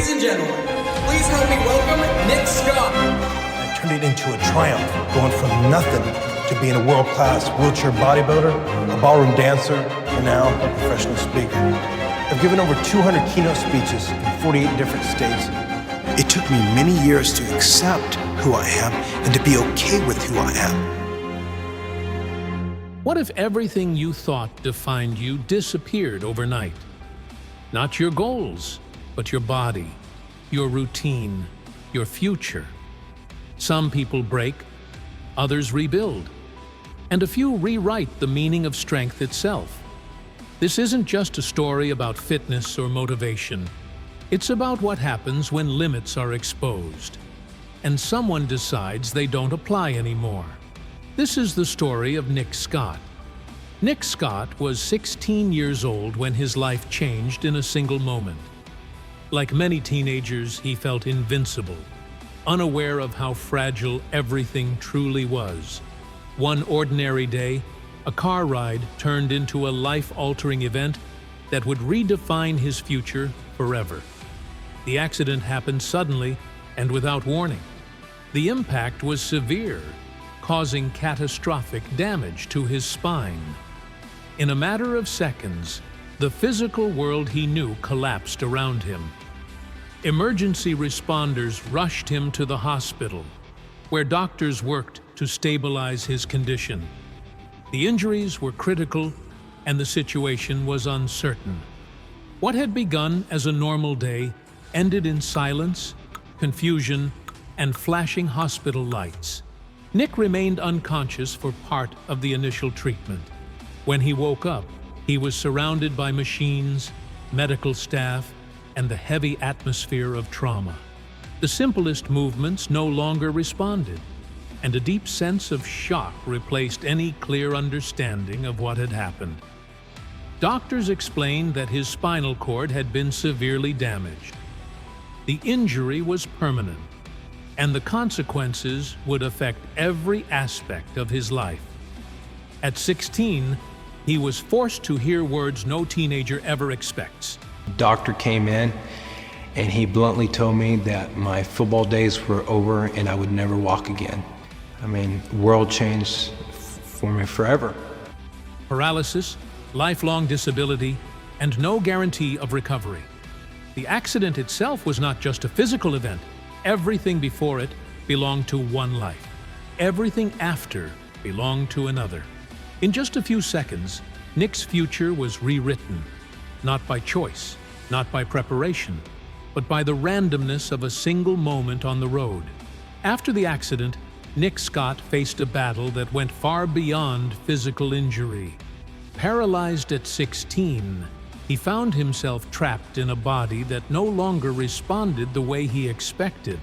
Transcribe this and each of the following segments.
Ladies and gentlemen, please help me welcome Nick Scott. I turned it into a triumph, going from nothing to being a world-class wheelchair bodybuilder, a ballroom dancer, and now a professional speaker. I've given over 200 keynote speeches in 48 different states. It took me many years to accept who I am and to be okay with who I am. What if everything you thought defined you disappeared overnight? Not your goals, but your body, your routine, your future. Some people break, others rebuild, and a few rewrite the meaning of strength itself. This isn't just a story about fitness or motivation. It's about what happens when limits are exposed, and someone decides they don't apply anymore. This is the story of Nick Scott. Nick Scott was 16 years old when his life changed in a single moment. Like many teenagers, he felt invincible, unaware of how fragile everything truly was. One ordinary day, a car ride turned into a life-altering event that would redefine his future forever. The accident happened suddenly and without warning. The impact was severe, causing catastrophic damage to his spine. In a matter of seconds, the physical world he knew collapsed around him. Emergency responders rushed him to the hospital, where doctors worked to stabilize his condition. The injuries were critical, and the situation was uncertain. What had begun as a normal day ended in silence, confusion, and flashing hospital lights. Nick remained unconscious for part of the initial treatment. When he woke up, he was surrounded by machines, medical staff, and the heavy atmosphere of trauma. The simplest movements no longer responded, and a deep sense of shock replaced any clear understanding of what had happened. Doctors explained that his spinal cord had been severely damaged. The injury was permanent, and the consequences would affect every aspect of his life. At 16, he was forced to hear words no teenager ever expects. Doctor came in and he bluntly told me that my football days were over and I would never walk again. I mean, the world changed for me forever. Paralysis, lifelong disability, and no guarantee of recovery. The accident itself was not just a physical event. Everything before it belonged to one life. Everything after belonged to another. In just a few seconds, Nick's future was rewritten, not by choice, not by preparation, but by the randomness of a single moment on the road. After the accident, Nick Scott faced a battle that went far beyond physical injury. Paralyzed at 16, he found himself trapped in a body that no longer responded the way he expected.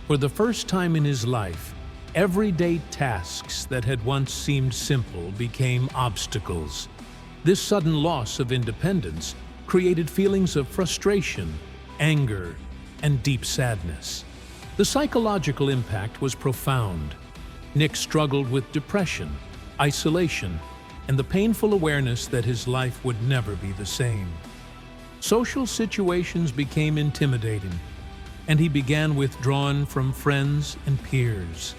For the first time in his life, everyday tasks that had once seemed simple became obstacles. This sudden loss of independence created feelings of frustration, anger, and deep sadness. The psychological impact was profound. Nick struggled with depression, isolation, and the painful awareness that his life would never be the same. Social situations became intimidating, and he began withdrawing from friends and peers.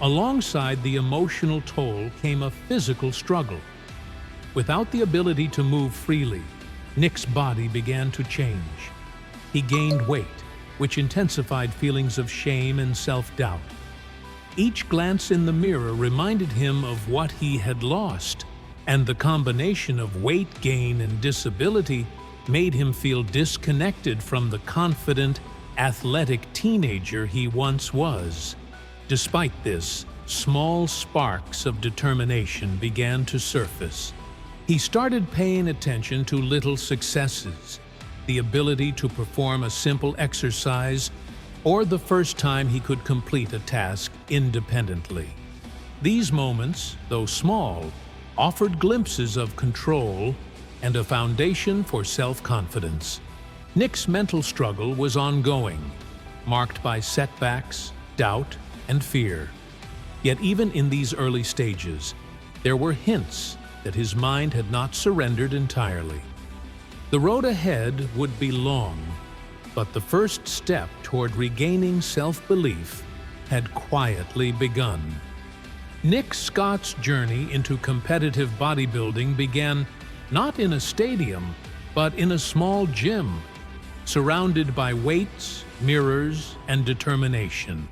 Alongside the emotional toll came a physical struggle. Without the ability to move freely, Nick's body began to change. He gained weight, which intensified feelings of shame and self-doubt. Each glance in the mirror reminded him of what he had lost, and the combination of weight gain and disability made him feel disconnected from the confident, athletic teenager he once was. Despite this, small sparks of determination began to surface. He started paying attention to little successes, the ability to perform a simple exercise, or the first time he could complete a task independently. These moments, though small, offered glimpses of control and a foundation for self-confidence. Nick's mental struggle was ongoing, marked by setbacks, doubt, and fear. Yet even in these early stages, there were hints that his mind had not surrendered entirely. The road ahead would be long, But the first step toward regaining self-belief had quietly begun. Nick Scott's journey into competitive bodybuilding began not in a stadium, but in a small gym, surrounded by weights, mirrors, and determination.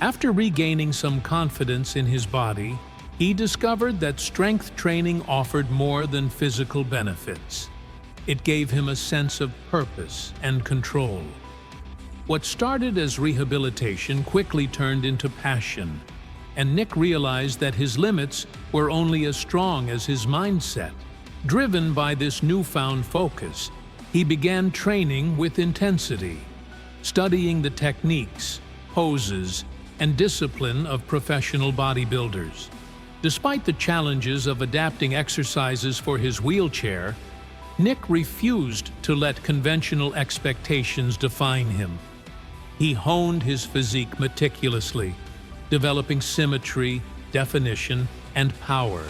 After regaining some confidence in his body, he discovered that strength training offered more than physical benefits. It gave him a sense of purpose and control. What started as rehabilitation quickly turned into passion, and Nick realized that his limits were only as strong as his mindset. Driven by this newfound focus, he began training with intensity, studying the techniques, poses, and discipline of professional bodybuilders. Despite the challenges of adapting exercises for his wheelchair, Nick refused to let conventional expectations define him. He honed his physique meticulously, developing symmetry, definition, and power.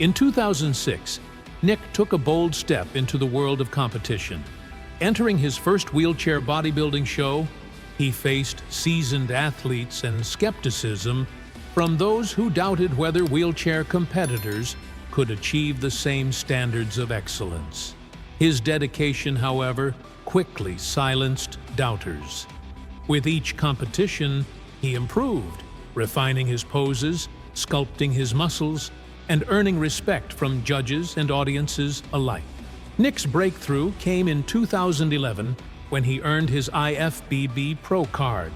In 2006, Nick took a bold step into the world of competition. Entering his first wheelchair bodybuilding show, he faced seasoned athletes and skepticism from those who doubted whether wheelchair competitors could achieve the same standards of excellence. His dedication, however, quickly silenced doubters. With each competition, he improved, refining his poses, sculpting his muscles, and earning respect from judges and audiences alike. Nick's breakthrough came in 2011 when he earned his IFBB Pro card,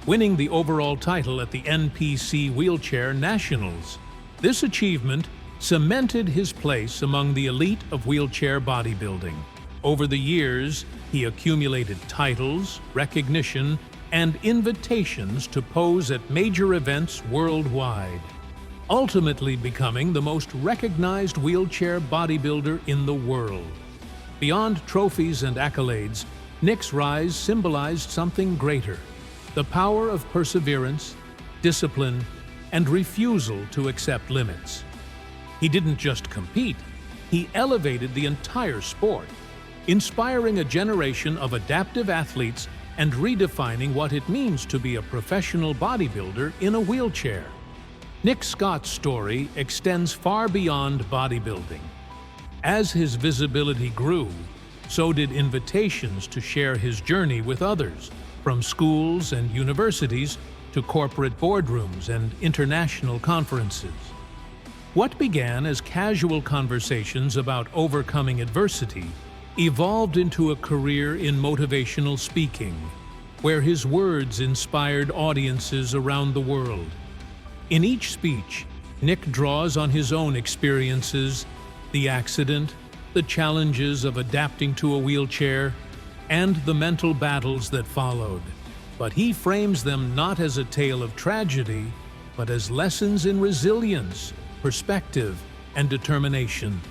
winning the overall title at the NPC Wheelchair Nationals. This achievement cemented his place among the elite of wheelchair bodybuilding. Over the years, he accumulated titles, recognition, and invitations to pose at major events worldwide, ultimately becoming the most recognized wheelchair bodybuilder in the world. Beyond trophies and accolades, Nick's rise symbolized something greater: the power of perseverance, discipline, and refusal to accept limits. He didn't just compete, he elevated the entire sport, inspiring a generation of adaptive athletes and redefining what it means to be a professional bodybuilder in a wheelchair. Nick Scott's story extends far beyond bodybuilding. As his visibility grew, so did invitations to share his journey with others, from schools and universities to corporate boardrooms and international conferences. What began as casual conversations about overcoming adversity evolved into a career in motivational speaking, where his words inspired audiences around the world. In each speech, Nick draws on his own experiences, the accident, the challenges of adapting to a wheelchair, and the mental battles that followed. But he frames them not as a tale of tragedy, but as lessons in resilience, perspective, and determination.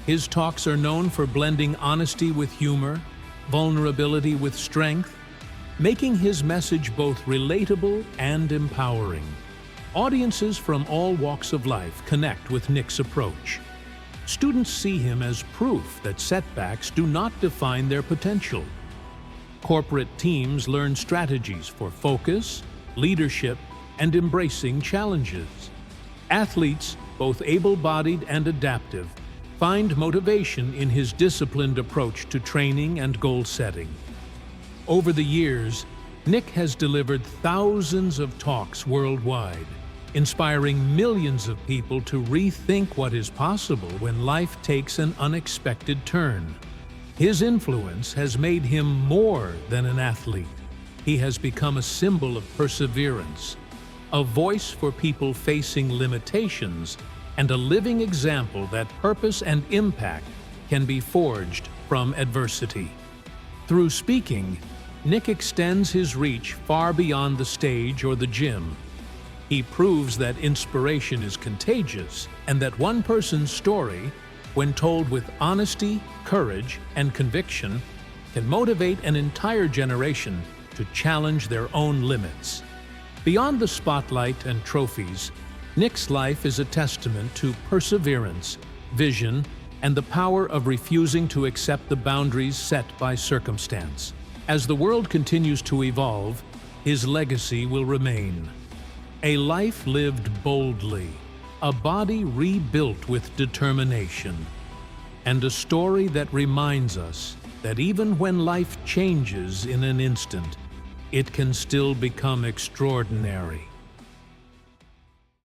His talks are known for blending honesty with humor, vulnerability with strength, making his message both relatable and empowering. Audiences from all walks of life connect with Nick's approach. Students see him as proof that setbacks do not define their potential. Corporate teams learn strategies for focus, leadership, and embracing challenges. Athletes, both able-bodied and adaptive, find motivation in his disciplined approach to training and goal setting. Over the years, Nick has delivered thousands of talks worldwide, inspiring millions of people to rethink what is possible when life takes an unexpected turn. His influence has made him more than an athlete. He has become a symbol of perseverance, a voice for people facing limitations, and a living example that purpose and impact can be forged from adversity. Through speaking, Nick extends his reach far beyond the stage or the gym. He proves that inspiration is contagious and that one person's story, when told with honesty, courage, and conviction, can motivate an entire generation to challenge their own limits. Beyond the spotlight and trophies, Nick's life is a testament to perseverance, vision, and the power of refusing to accept the boundaries set by circumstance. As the world continues to evolve, his legacy will remain. A life lived boldly, a body rebuilt with determination, and a story that reminds us that even when life changes in an instant, it can still become extraordinary.